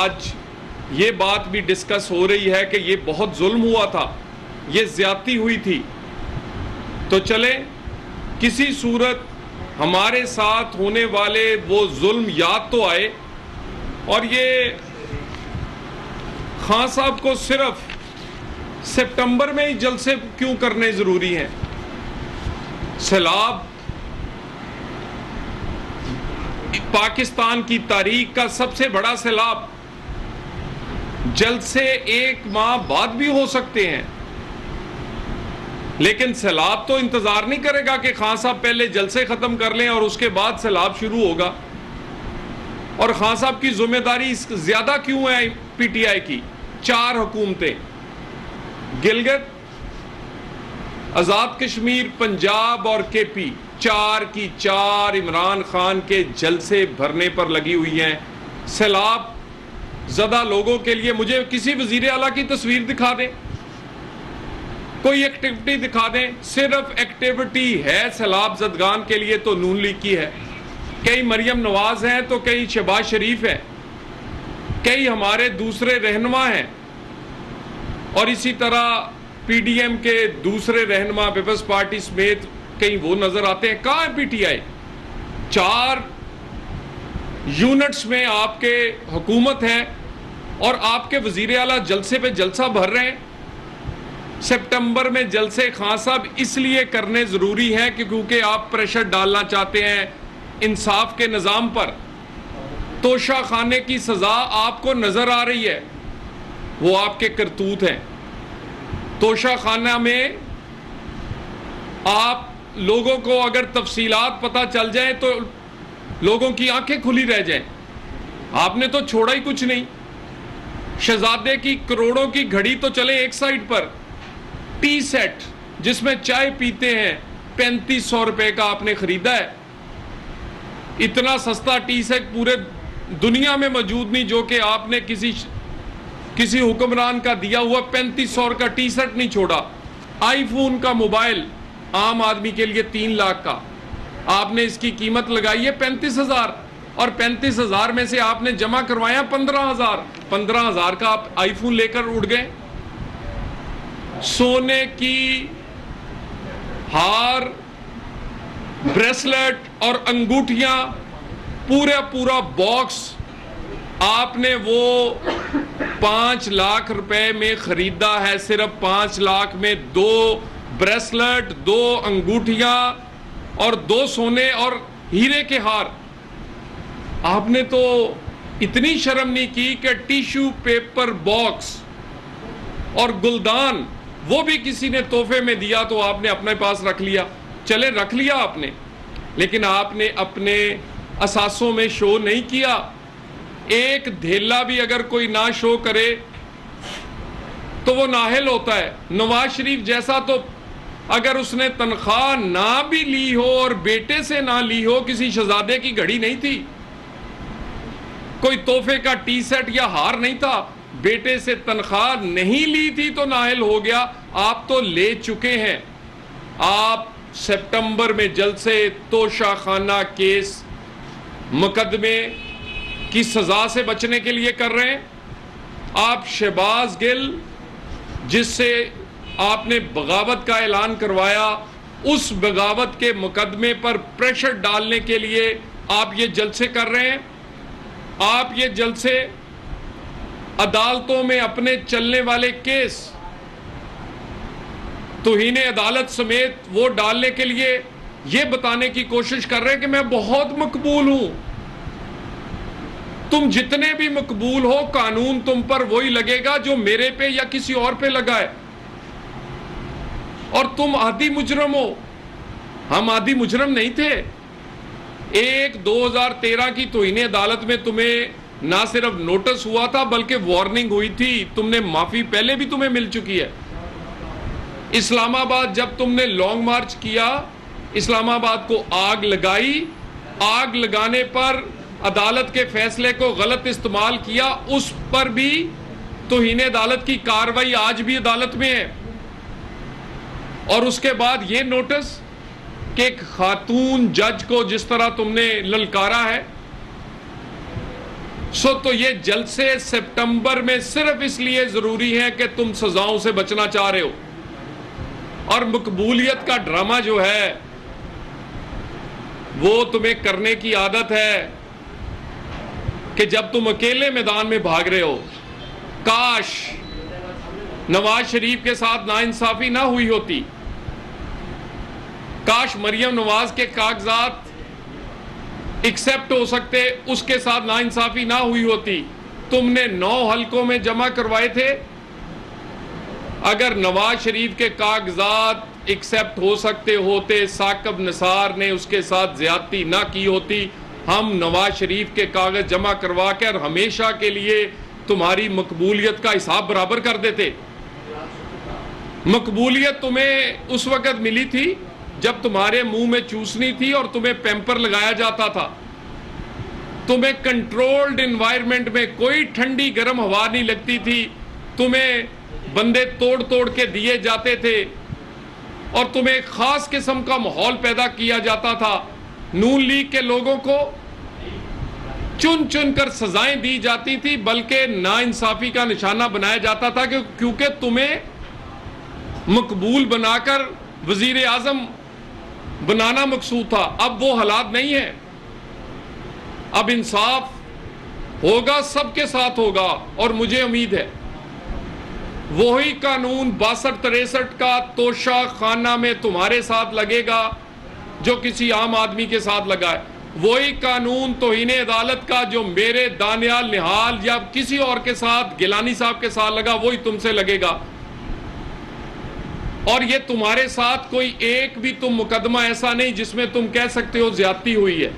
آج یہ بات بھی ڈسکس ہو رہی ہے کہ یہ بہت ظلم ہوا تھا، یہ زیادتی ہوئی تھی، تو چلیں کسی صورت ہمارے ساتھ ہونے والے وہ ظلم یاد تو آئے، اور یہ خان صاحب کو صرف سپٹمبر میں ہی جلسے کیوں کرنے ضروری ہیں؟ سیلاب پاکستان کی تاریخ کا سب سے بڑا سیلاب، جلسے ایک ماہ بعد بھی ہو سکتے ہیں، لیکن سیلاب تو انتظار نہیں کرے گا کہ خان صاحب پہلے جلسے ختم کر لیں اور اس کے بعد سیلاب شروع ہوگا۔ اور خان صاحب کی ذمہ داری زیادہ کیوں ہے پی ٹی آئی کی؟ 4 حکومتیں، گلگت، آزاد کشمیر، پنجاب اور کے پی، 4 کی 4 عمران خان کے جلسے بھرنے پر لگی ہوئی ہیں۔ سیلاب زدہ لوگوں کے لیے مجھے کسی وزیر اعلیٰ کی تصویر دکھا دیں، کوئی ایکٹیویٹی دکھا دیں۔ صرف ایکٹیویٹی ہے سیلاب زدگان کے لیے تو نون لیگ کی ہے، کئی مریم نواز ہیں تو کئی شہباز شریف ہیں، کئی ہمارے دوسرے رہنما ہیں، اور اسی طرح پی ڈی ایم کے دوسرے رہنما پیپلز پارٹی سمیت کہیں وہ نظر آتے ہیں۔ کہاں ہے پی ٹی آئی؟ 4 یونٹس میں آپ کے حکومت ہے اور آپ کے وزیر اعلیٰ جلسے پہ جلسہ بھر رہے ہیں۔ سپٹمبر میں جلسے خان صاحب اس لیے کرنے ضروری ہیں کہ کیونکہ آپ پریشر ڈالنا چاہتے ہیں انصاف کے نظام پر۔ توشہ خانے کی سزا آپ کو نظر آ رہی ہے، وہ آپ کے کرتوت ہیں۔ توشہ خانہ میں آپ لوگوں کو اگر تفصیلات پتہ چل جائیں تو لوگوں کی آنکھیں کھلی رہ جائیں۔ آپ نے تو چھوڑا ہی کچھ نہیں۔ شہزادے کی کروڑوں کی گھڑی تو چلے ایک سائڈ پر، ٹی سیٹ جس میں چائے پیتے ہیں 3500 روپے کا آپ نے خریدا ہے۔ اتنا سستا ٹی سیٹ پورے دنیا میں موجود نہیں جو کہ آپ نے کسی حکمران کا دیا ہوا 3500 کا ٹی سیٹ نہیں چھوڑا۔ آئی فون کا موبائل عام آدمی کے لیے 3 لاکھ کا، آپ نے اس کی قیمت لگائی ہے 35,000، اور 35,000 میں سے آپ نے جمع کروایا 15,000۔ 15,000 کا آپ آئی فون لے کر اڑ گئے۔ سونے کی ہار، بریسلٹ اور انگوٹھیاں، پورا باکس آپ نے وہ 5 لاکھ روپے میں خریدا ہے۔ صرف 5 لاکھ میں 2 بریسلٹ، 2 انگوٹھیاں اور 2 سونے اور ہیرے کے ہار۔ آپ نے تو اتنی شرم نہیں کی کہ ٹیشو پیپر باکس اور گلدان وہ بھی کسی نے تحفے میں دیا تو آپ نے اپنے پاس رکھ لیا۔ چلے رکھ لیا آپ نے، لیکن آپ نے اپنے اثاثوں میں شو نہیں کیا۔ ایک دھیلا بھی اگر کوئی نہ شو کرے تو وہ نااہل ہوتا ہے۔ نواز شریف جیسا تو اگر اس نے تنخواہ نہ بھی لی ہو اور بیٹے سے نہ لی ہو، کسی شہزادے کی گھڑی نہیں تھی، کوئی تحفے کا ٹی سیٹ یا ہار نہیں تھا، بیٹے سے تنخواہ نہیں لی تھی تو نااہل ہو گیا۔ آپ تو لے چکے ہیں۔ آپ سپٹمبر میں جلسے توشہ خانہ کیس مقدمے کی سزا سے بچنے کے لیے کر رہے ہیں۔ آپ شہباز گل جس سے آپ نے بغاوت کا اعلان کروایا، اس بغاوت کے مقدمے پر پریشر ڈالنے کے لیے آپ یہ جلسے کر رہے ہیں۔ آپ یہ جلسے عدالتوں میں اپنے چلنے والے کیس توہین عدالت سمیت وہ ڈالنے کے لیے یہ بتانے کی کوشش کر رہے ہیں کہ میں بہت مقبول ہوں۔ تم جتنے بھی مقبول ہو، قانون تم پر وہی لگے گا جو میرے پہ یا کسی اور پہ لگا ہے، اور تم عادی مجرم ہو۔ ہم عادی مجرم نہیں تھے۔ 2013 کی توہین عدالت میں تمہیں نہ صرف نوٹس ہوا تھا بلکہ وارننگ ہوئی تھی، تم نے معافی پہلے بھی تمہیں مل چکی ہے۔ اسلام آباد جب تم نے لانگ مارچ کیا، اسلام آباد کو آگ لگائی، آگ لگانے پر عدالت کے فیصلے کو غلط استعمال کیا، اس پر بھی توہین عدالت کی کارروائی آج بھی عدالت میں ہے۔ اور اس کے بعد یہ نوٹس کہ ایک خاتون جج کو جس طرح تم نے للکارا ہے، تو یہ جلسے سپٹمبر میں صرف اس لیے ضروری ہیں کہ تم سزاؤں سے بچنا چاہ رہے ہو. اور مقبولیت کا ڈرامہ جو ہے وہ تمہیں کرنے کی عادت ہے کہ جب تم اکیلے میدان میں بھاگ رہے ہو. کاش نواز شریف کے ساتھ ناانصافی نہ ہوئی ہوتی. کاش مریم نواز کے کاغذات ایکسپٹ ہو سکتے, اس کے ساتھ ناانصافی نہ ہوئی ہوتی. تم نے 9 حلقوں میں جمع کروائے تھے. اگر نواز شریف کے کاغذات ایکسپٹ ہو سکتے ہوتے, ثاقب نثار نے اس کے ساتھ زیادتی نہ کی ہوتی, ہم نواز شریف کے کاغذ جمع کروا کر ہمیشہ کے لیے تمہاری مقبولیت کا حساب برابر کر دیتے. مقبولیت تمہیں اس وقت ملی تھی جب تمہارے منہ میں چوسنی تھی اور تمہیں پیمپر لگایا جاتا تھا. تمہیں کنٹرولڈ انوائرمنٹ میں کوئی ٹھنڈی گرم ہوا نہیں لگتی تھی. تمہیں بندے توڑ توڑ کے دیے جاتے تھے اور تمہیں ایک خاص قسم کا ماحول پیدا کیا جاتا تھا. نون لیگ کے لوگوں کو چن چن کر سزائیں دی جاتی تھی, بلکہ ناانصافی کا نشانہ بنایا جاتا تھا کیونکہ تمہیں مقبول بنا کر وزیر اعظم بنانا مقصود تھا. اب وہ حالات نہیں ہے. اب انصاف ہوگا, سب کے ساتھ ہوگا, اور مجھے امید ہے وہی قانون 62-63 کا توشہ خانہ میں تمہارے ساتھ لگے گا جو کسی عام آدمی کے ساتھ لگا ہے. وہی قانون توہین عدالت کا جو میرے دانیال نہال یا کسی اور کے ساتھ, گیلانی صاحب کے ساتھ لگا, وہی تم سے لگے گا. اور یہ تمہارے ساتھ کوئی ایک بھی تم مقدمہ ایسا نہیں جس میں تم کہہ سکتے ہو زیادتی ہوئی ہے.